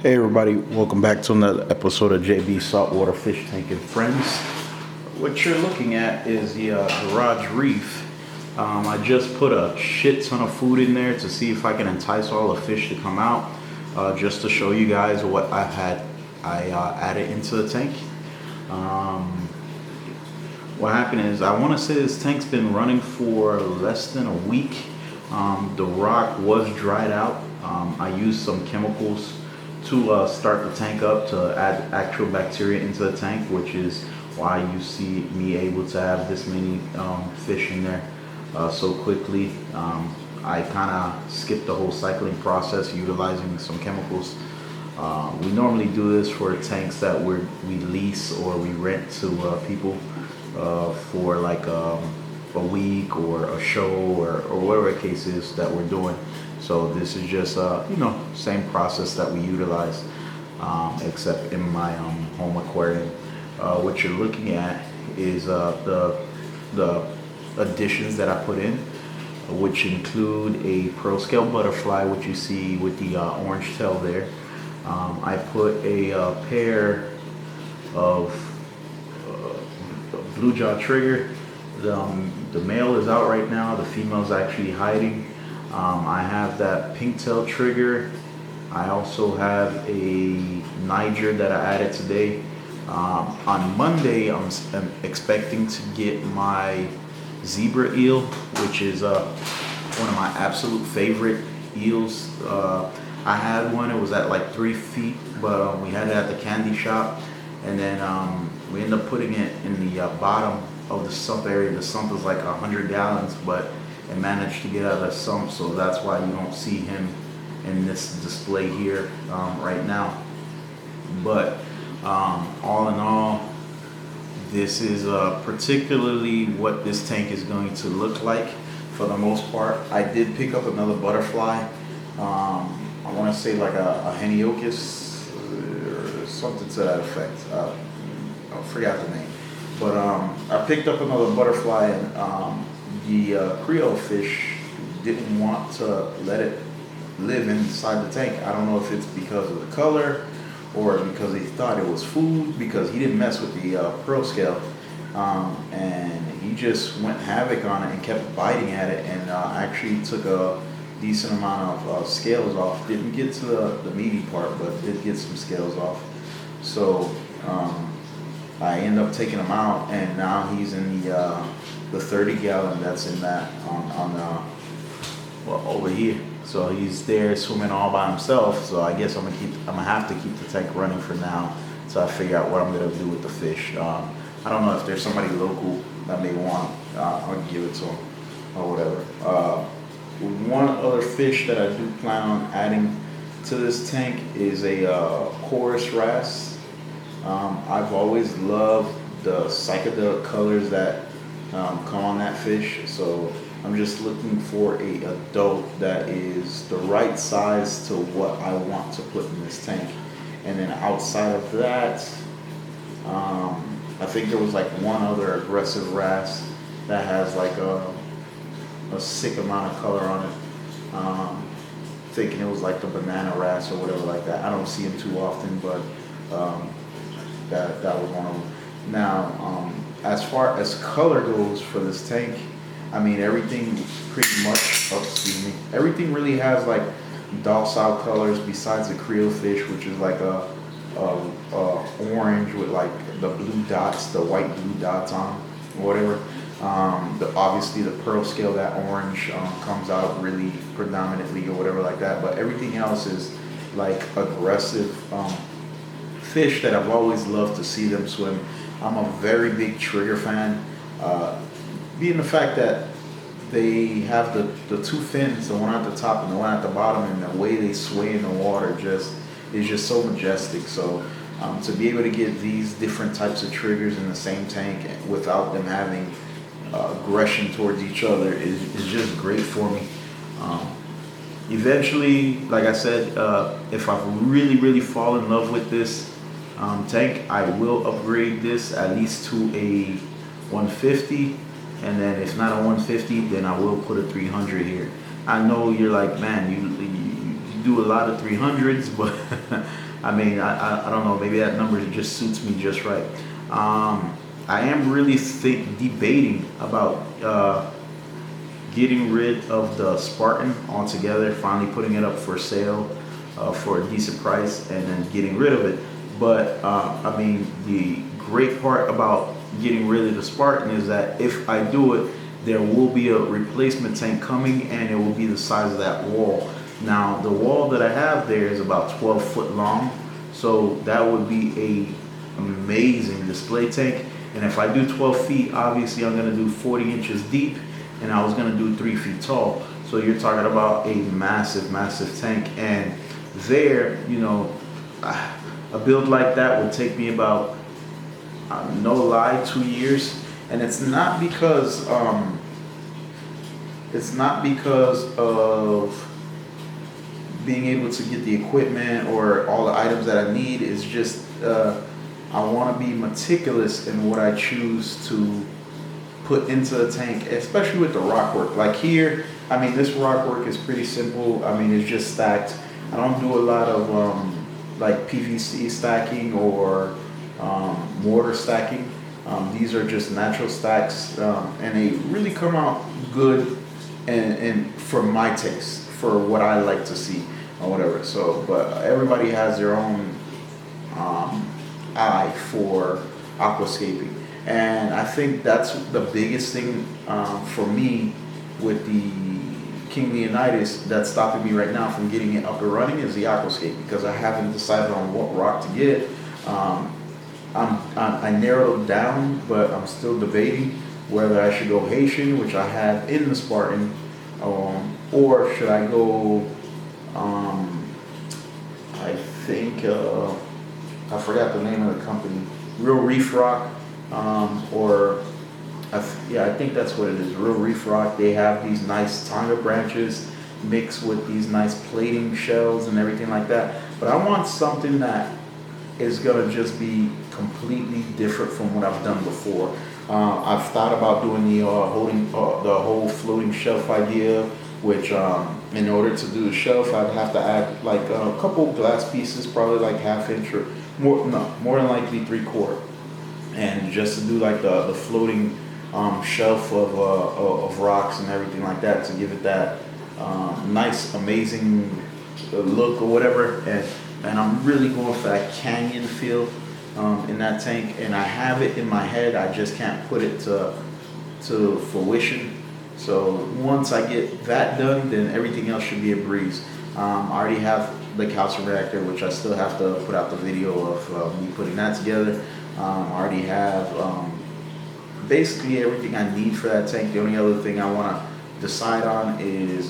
Hey everybody, welcome back to another episode of JB Saltwater Fish Tank and Friends. What you're looking at is the garage reef. I just put a shit ton of food in there to see if I can entice all the fish to come out, just to show you guys what I added into the tank. What happened is, I want to say this tank's been running for less than a week. The rock was dried out. I used some chemicals to start the tank up to add actual bacteria into the tank, which is why you see me able to have this many fish in there so quickly. I kind of skipped the whole cycling process utilizing some chemicals. We normally do this for tanks that we lease or we rent to people for like a week or a show or whatever the case is that we're doing. So this is just same process that we utilize, except in my home aquarium. What you're looking at is the additions that I put in, which include a Pearlscale butterfly, which you see with the orange tail there. I put a pair of blue jaw trigger. The male is out right now. The female is actually hiding. I have that Pinktail trigger. I also have a Niger that I added today. On Monday, I'm expecting to get my zebra eel, which is one of my absolute favorite eels. I had one, it was at like 3 feet, but we had it at the candy shop. And then we ended up putting it in the bottom of the sump area. The sump is like 100 gallons, but it managed to get out of the sump, so that's why you don't see him in this display here right now. But all in all, this is particularly what this tank is going to look like for the most part. I did pick up another butterfly. I want to say like a Heniocus or something to that effect. I forgot the name. But I picked up another butterfly, and the Creole-fish didn't want to let it live inside the tank. I don't know if it's because of the color or because he thought it was food, because he didn't mess with the Pearlscale. And he just went havoc on it and kept biting at it, and actually took a decent amount of scales off. Didn't get to the meaty part, but did get some scales off. So I ended up taking him out, and now he's in the 30 gallon that's in that over here. So he's there swimming all by himself. So I guess I'm gonna have to keep the tank running for now, so I figure out what I'm gonna do with the fish. I don't know if there's somebody local that may want. I'll give it to them or whatever. One other fish that I do plan on adding to this tank is a chorus wrasse. I've always loved the psychedelic colors that come on that fish, so I'm just looking for a adult that is the right size to what I want to put in this tank. And then outside of that, I think there was like one other aggressive wrasse that has like a sick amount of color on it. Thinking it was like the banana wrasse or whatever like that. I don't see them too often, but that was one of them. Now, as far as color goes for this tank, I mean, everything pretty much, everything really has like docile colors besides the Creole-fish, which is like a orange with like the blue dots, the white blue dots on or whatever. Obviously the Pearlscale, that orange comes out really predominantly or whatever like that, but everything else is like aggressive fish that I've always loved to see them swim. I'm a very big trigger fan, being the fact that they have the two fins, the one at the top and the one at the bottom, and the way they sway in the water is just so majestic. So to be able to get these different types of triggers in the same tank without them having aggression towards each other is just great for me. Eventually, like I said, if I really fall in love with this tank, I will upgrade this at least to a 150, and then if not a 150, then I will put a 300 here. I know you're like, man, do a lot of 300s, but I mean, I don't know, maybe that number just suits me just right. I am really debating about getting rid of the Spartan altogether, finally putting it up for sale for a decent price and then getting rid of it. But I mean, the great part about getting rid of the Spartan is that if I do it, there will be a replacement tank coming, and it will be the size of that wall. Now, the wall that I have there is about 12 foot long, so that would be a amazing display tank. And if I do 12 feet, obviously I'm going to do 40 inches deep, and I was going to do 3 feet tall. So you're talking about a massive, massive tank. And there, you know, a build like that would take me about, no lie, 2 years. And it's not because of being able to get the equipment or all the items that I need. It's just I want to be meticulous in what I choose to put into the tank, especially with the rock work. Like here, I mean, this rock work is pretty simple. I mean, it's just stacked. I don't do a lot of like PVC stacking or mortar stacking. These are just natural stacks, and they really come out good and for my taste, for what I like to see or whatever. So, but everybody has their own eye for aquascaping, and I think that's the biggest thing for me with the King Leonidas that's stopping me right now from getting it up and running is the aquascape, because I haven't decided on what rock to get. I narrowed down, but I'm still debating whether I should go Haitian, which I have in the Spartan, or should I go, I think, I forgot the name of the company, Real Reef Rock, I think that's what it is, Real Reef Rock. They have these nice Tonga branches mixed with these nice plating shells and everything like that. But I want something that is gonna just be completely different from what I've done before. I've thought about doing the the whole floating shelf idea, which in order to do the shelf, I'd have to add like a couple glass pieces, probably like 1/2 inch or more, no, more than likely 3/4, and just to do like the floating shelf of rocks and everything like that, to give it that nice, amazing look or whatever. And I'm really going for that canyon feel in that tank, and I have it in my head. I just can't put it to fruition. So once I get that done, then everything else should be a breeze. I already have the calcium reactor, which I still have to put out the video of me putting that together. I already have basically everything I need for that tank. The only other thing I want to decide on is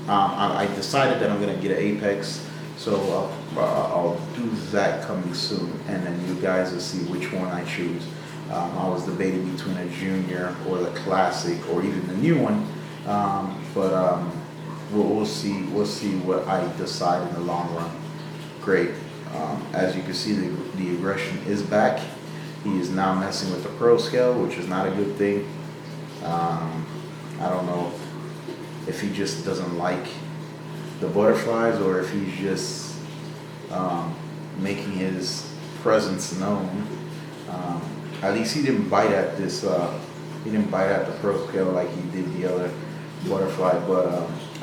I decided that I'm going to get an Apex. So I'll do that coming soon, and then you guys will see which one I choose. I was debating between a junior or the classic or even the new one, but we'll see what I decide in the long run. Great. As you can see, the aggression is back. He is now messing with the Pearlscale, which is not a good thing. I don't know if he just doesn't like the butterflies, or if he's just making his presence known. At least he didn't bite at this. He didn't bite at the Pearlscale like he did the other butterfly. But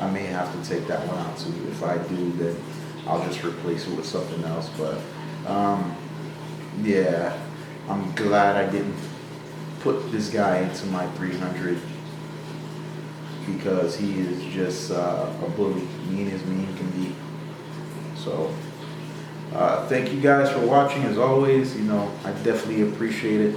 I may have to take that one out too. If I do, then I'll just replace it with something else. But yeah, I'm glad I didn't put this guy into my 300. Because he is just a bully, mean as mean can be. So, thank you guys for watching. As always, you know, I definitely appreciate it.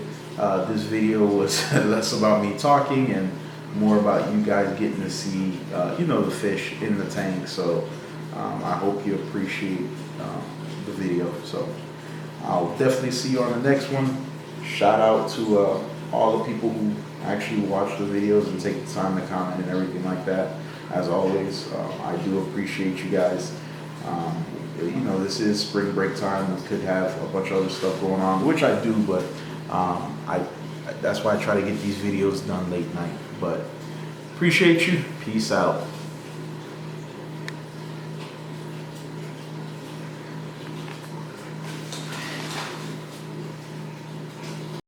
This video was less about me talking and more about you guys getting to see, you know, the fish in the tank. So, I hope you appreciate the video. So, I'll definitely see you on the next one. Shout out to all the people who actually watch the videos and take the time to comment and everything like that. As always, I do appreciate you guys. You know, this is spring break time. We could have a bunch of other stuff going on, which I do, but that's why I try to get these videos done late night. But appreciate you. Peace out.